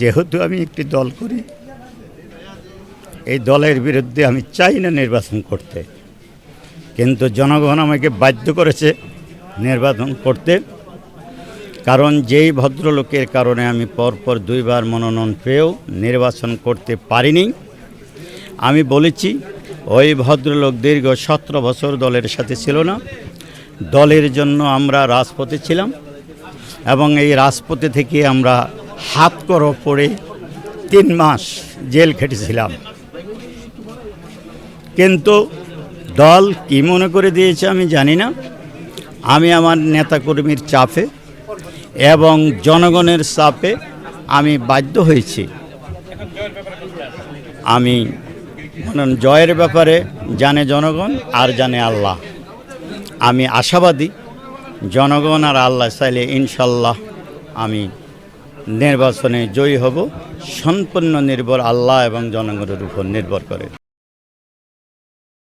যেহেতু আমি একটি দল করি, এই দলের বিরুদ্ধে আমি চাই না নির্বাচন করতে, কিন্তু জনগণ আমাকে বাধ্য করেছে নির্বাচন করতে। কারণ যেই ভদ্রলোকের কারণে আমি পরপর 2 বার মনোনয়ন পেয়েও নির্বাচন করতে পারিনি, আমি বলেছি ওই ভদ্রলোক দীর্ঘ 17 বছর দলের সাথে ছিল না। দলের জন্য আমরা রাজপথে ছিলাম এবং এই রাজপথে থেকে আমরা হাত করো পড়ে 3 মাস জেল খেটেছিলাম। কিন্তু দল কি মনে করে দিয়েছে আমি জানি না। আমি আমার নেতাকর্মীর চাপে এবং জনগণের চাপে আমি বাধ্য হয়েছি। আমি জয়ের ব্যাপারে জানে জনগণ আর জানে আল্লাহ। আমি আশাবাদী জনগণ আর আল্লাহ চাইলে ইনশাল্লাহ আমি নির্বাচনে জয়ী হব। সম্পূর্ণ নির্ভর আল্লাহ এবং জনগণের উপর নির্ভর করে।